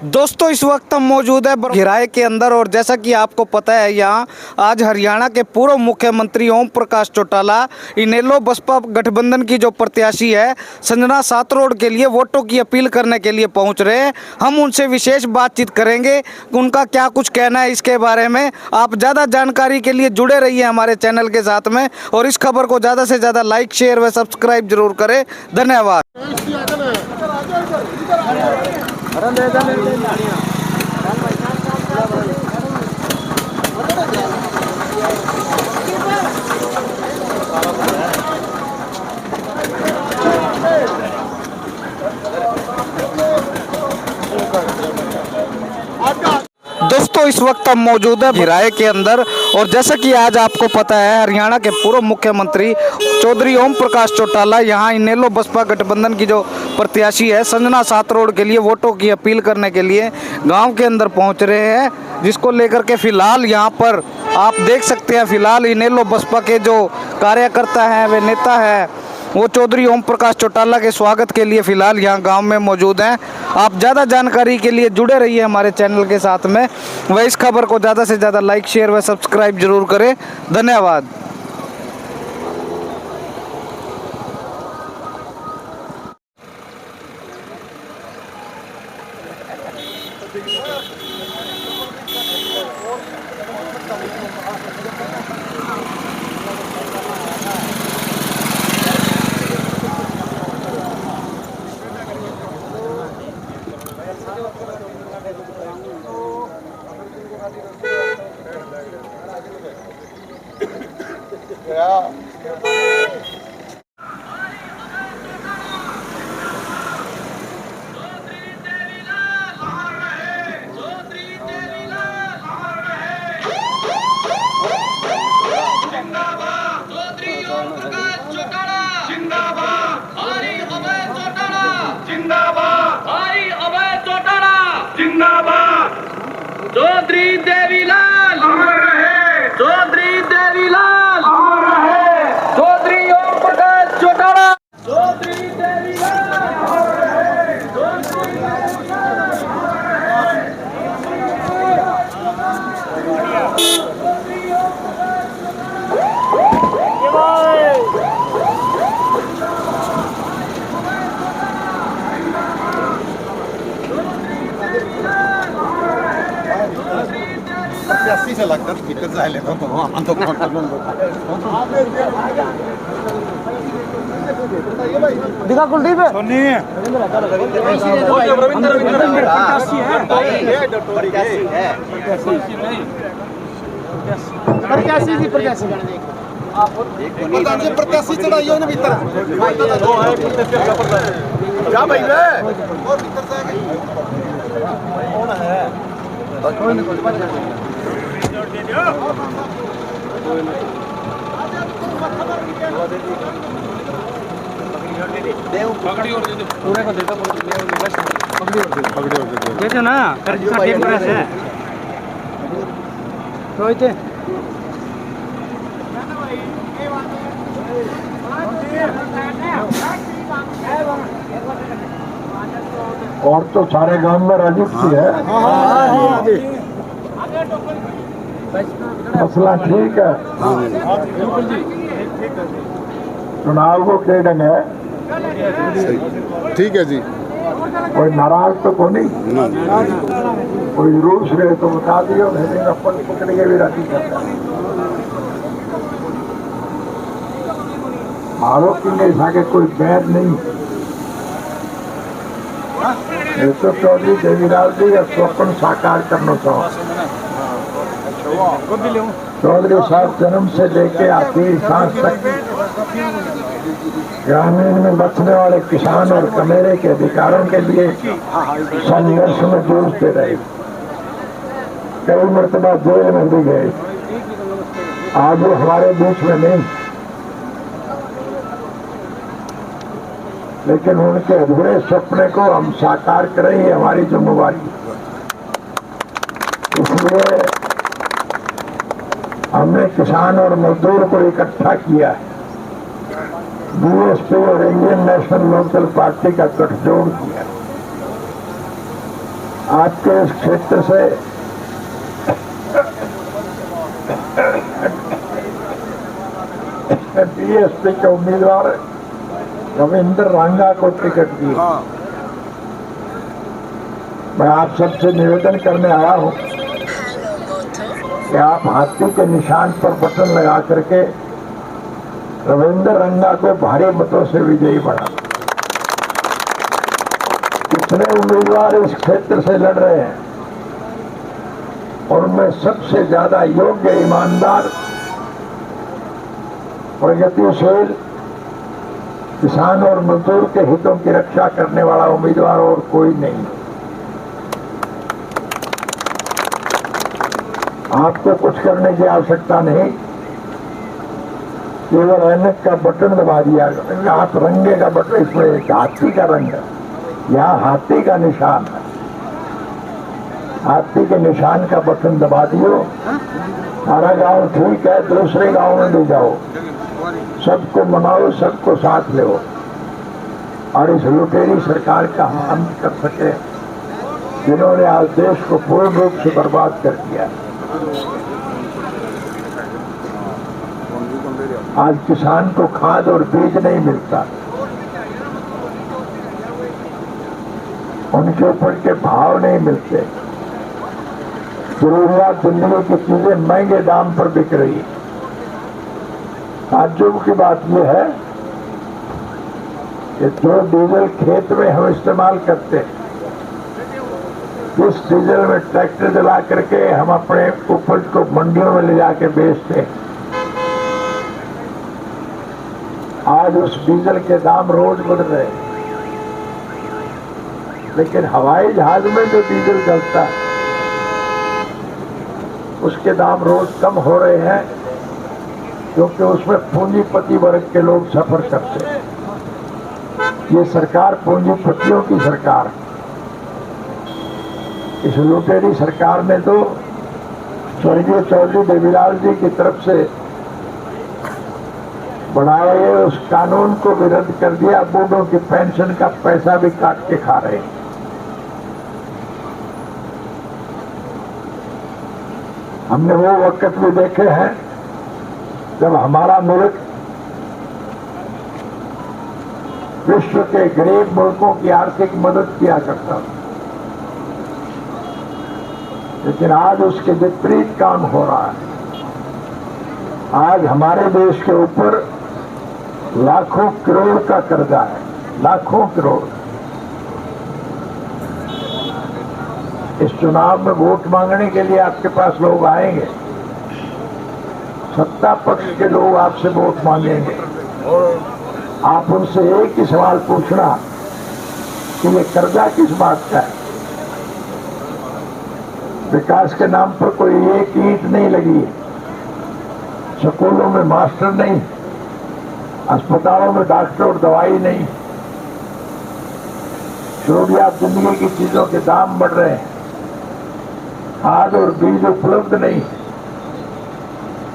दोस्तों इस वक्त हम मौजूद है घिराए के अंदर और जैसा कि आपको पता है यहाँ आज हरियाणा के पूर्व मुख्यमंत्री ओम प्रकाश चौटाला इनेलो बसपा गठबंधन की जो प्रत्याशी है संजना सातरोड के लिए वोटों की अपील करने के लिए पहुंच रहे हैं। हम उनसे विशेष बातचीत करेंगे उनका क्या कुछ कहना है इसके बारे में। आप ज़्यादा जानकारी के लिए जुड़े रहिए हमारे चैनल के साथ में और इस खबर को ज़्यादा से ज़्यादा लाइक शेयर व सब्सक्राइब जरूर करें। धन्यवाद। दोस्तों इस वक्त हम मौजूद है घिराए के अंदर और जैसा कि आज आपको पता है हरियाणा के पूर्व मुख्यमंत्री चौधरी ओम प्रकाश चौटाला यहाँ इनेलो बसपा गठबंधन की जो प्रत्याशी है संजना सातरोड के लिए वोटों की अपील करने के लिए गांव के अंदर पहुंच रहे हैं, जिसको लेकर के फिलहाल यहाँ पर आप देख सकते हैं फिलहाल इनेलो बसपा के जो कार्यकर्ता हैं वे नेता है वो चौधरी ओम प्रकाश चौटाला के स्वागत के लिए फिलहाल यहाँ गांव में मौजूद हैं। आप ज़्यादा जानकारी के लिए जुड़े रहिए हमारे चैनल के साथ में व इस खबर को ज़्यादा से ज़्यादा लाइक शेयर व सब्सक्राइब जरूर करें। धन्यवाद। चौधरी देवीलाल अमर रहे, चौधरी देवीलाल अमर रहे, चौधरी ओम प्रकाश चौटाला, चौधरी देवीलाल अमर रहे, चौधरी देवीलाल प्रत्याशी से लगता है भीतर से ले तो हम तो दिखा कुलदीप है सोनी प्रत्याशी चढ़ाइए ना भीतर जा भाई और भीतर से कौन है पकड़ी और दे दो पूरे को देता पकड़ी और दे दो जैसे ना कर जिसका टीम प्रेस है रोहित और तो सारे गांव में राजनीति है। मसला ठीक है, चुनाव को के ढंग है, ठीक है जी। कोई नाराज तो को नहीं, कोई रूस रहे तो बता दियो, नहीं अपन पकड़ के भी राजी करता है। आरोपी के सागे कोई बैर नहीं। तो चौधरी देवीलाल जी स्वप्न साकार करना चाहो। चौधरी साहब जन्म से लेके आखिरी सांस तक ग्रामीण में बसने वाले किसान और कमेरे के अधिकारों के लिए संघर्ष में जूझते रहे। कई मरतबा जेल में भी गए। आज वो हमारे बीच में नहीं, लेकिन उनके अधूरे सपने को हम साकार करें ये हमारी जिम्मेवारी। इसलिए हमने किसान और मजदूर को इकट्ठा किया है। बीएसपी और इंडियन नेशनल लोकल पार्टी का गठजोड़ किया। आपके इस क्षेत्र से बीएसपी के उम्मीदवार रविंद्र रंगा को टिकट दी। मैं आप सबसे निवेदन करने आया हूं कि आप हाथी के निशान पर बटन लगा करके रविंद्र रंगा को भारी मतों से विजयी बना। कितने उम्मीदवार इस क्षेत्र से लड़ रहे हैं और उनमें सबसे ज्यादा योग्य, ईमानदार, प्रगतिशील, किसान और मजदूर के हितों की रक्षा करने वाला उम्मीदवार और कोई नहीं। आपको कुछ करने की आवश्यकता नहीं, केवल ऐनक का बटन दबा दिया। आप रंगे का बटन, इसमें हाथी का रंग है, यहाँ हाथी का निशान है। हाथी के निशान का बटन दबा दियो, सारा गांव ठीक है, दूसरे गांव में ले जाओ, सबको मनाओ, सबको साथ ले और इस लुटेरी सरकार का अंत कर सके, जिन्होंने आज देश को पूर्ण रूप से बर्बाद कर दिया। आज किसान को खाद और बीज नहीं मिलता, उनके ऊपर के भाव नहीं मिलते, जरूरियात जिंदगी की चीजें महंगे दाम पर बिक रही। ताज्जुब की बात यह है कि जो डीजल खेत में हम इस्तेमाल करते हैं, इस डीजल में ट्रैक्टर चला करके हम अपने उपज को मंडियों में ले जाके बेचते हैं, आज उस डीजल के दाम रोज बढ़ रहे हैं। लेकिन हवाई जहाज में जो डीजल चलता है उसके दाम रोज कम हो रहे हैं, क्योंकि उसमें पूंजीपति वर्ग के लोग सफर करते हैं। ये सरकार पूंजीपतियों की सरकार है। इस लुटेरी सरकार ने तो स्वर्गीय चौधरी देवीलाल जी की तरफ से बनाए गए उस कानून को भी रद्द कर दिया। बूढ़ों की पेंशन का पैसा भी काट के खा रहे हैं। हमने वो वक्त भी देखे हैं जब हमारा मुल्क विश्व के गरीब मुल्कों की आर्थिक मदद किया करता था, लेकिन आज उसके विपरीत काम हो रहा है। आज हमारे देश के ऊपर लाखों करोड़ का कर्जा है, लाखों करोड़। इस चुनाव में वोट मांगने के लिए आपके पास लोग आएंगे, सत्ता पक्ष के लोग आपसे वोट मांगेंगे। आप उनसे एक ही सवाल पूछना कि ये कर्जा किस बात का है। विकास के नाम पर कोई एक ईंट नहीं लगी है, स्कूलों में मास्टर नहीं, अस्पतालों में डॉक्टर और दवाई नहीं, जरूरियात जिंदगी की चीजों के दाम बढ़ रहे हैं, खाद और बीज उपलब्ध नहीं,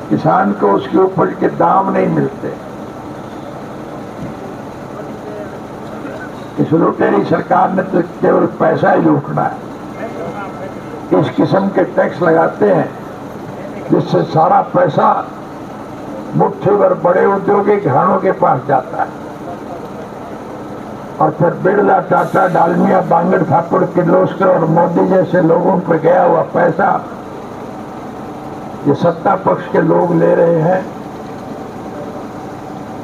किसान को उसके उपज के दाम नहीं मिलते। इस लुटेरी सरकार ने तो केवल पैसा ही लूटना है। इस किस्म के टैक्स लगाते हैं जिससे सारा पैसा मुट्ठी भर बड़े औद्योगिक घरानों के पास जाता है, और फिर बिरला, टाटा, डालमिया, बांगड़, ठाकुर, किर्लोस्कर और मोदी जैसे लोगों पर गया हुआ पैसा ये सत्ता पक्ष के लोग ले रहे हैं।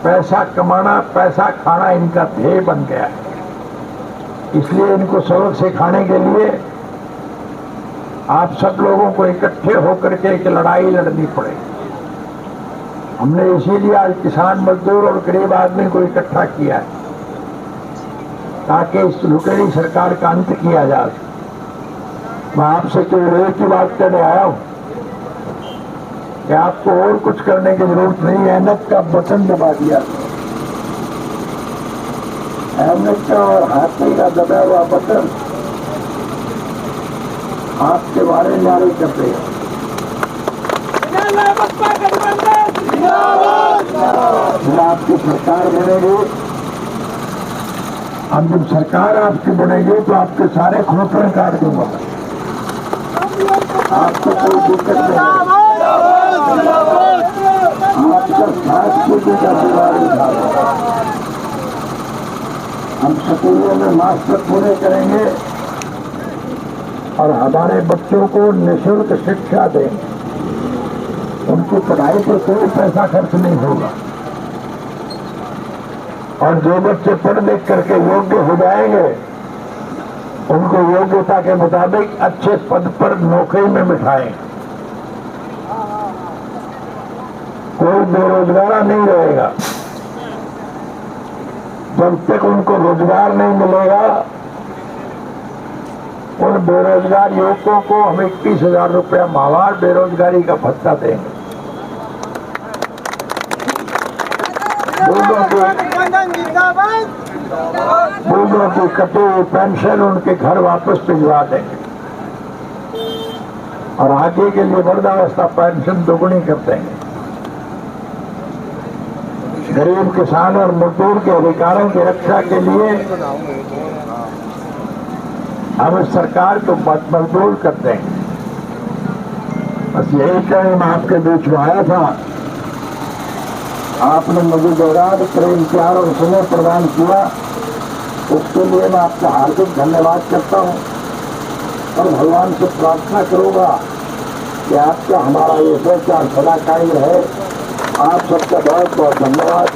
पैसा कमाना, पैसा खाना इनका ध्येय बन गया है। इसलिए इनको सबक सिखाने के लिए आप सब लोगों को इकट्ठे होकर के एक लड़ाई लड़नी पड़ेगी। हमने इसीलिए आज किसान, मजदूर और गरीब आदमी को इकट्ठा किया है, ताकि इस लुटेरी सरकार का अंत किया जा सके। मैं आपसे केवल एक ही बात कहने आया हूं कि आपको और कुछ करने की जरूरत नहीं है। ऐनक का बटन दबा दिया, ऐनक का और हाथी का दबा हुआ बटन आपके बारे नारे कर रहे हैं। आपकी सरकार बनेगी अब जब सरकार आपकी बनेगी तो आपके सारे खोपड़े काट दूंगा, आपको कोई दिक्कत नहीं, आपका 7 का दीवार उठा, हम स्कूलों में मास्टर पूरे करेंगे और हमारे बच्चों को निःशुल्क शिक्षा देंगे, उनकी पढ़ाई पर कोई पैसा खर्च नहीं होगा और जो बच्चे पढ़ लिख करके योग्य हो जाएंगे उनको योग्यता के मुताबिक अच्छे पद पर नौकरी में बिठाएं। कोई बेरोजगार नहीं रहेगा। जब तक उनको रोजगार नहीं मिलेगा उन बेरोजगार युवकों को हम 21,000 रुपया माहवार बेरोजगारी का भत्ता देंगे। बूढ़ों की कटी हुई पेंशन उनके घर वापस भिजवा देंगे और आगे के लिए वृद्धावस्था पेंशन दोगुनी कर देंगे। गरीब किसान और मजदूर के अधिकारों की रक्षा के लिए हम इस सरकार को मजबूर करते हैं। बस यही कहने मैं आपके बीच में आया था, आपने मुझे गौरव प्रेम प्यार और स्नेह प्रदान किया, उसके लिए मैं आपका हार्दिक धन्यवाद करता हूं और भगवान से प्रार्थना करूंगा कि आपका हमारा ये सोच सदा कायम रहे। आप सबका बहुत बहुत धन्यवाद।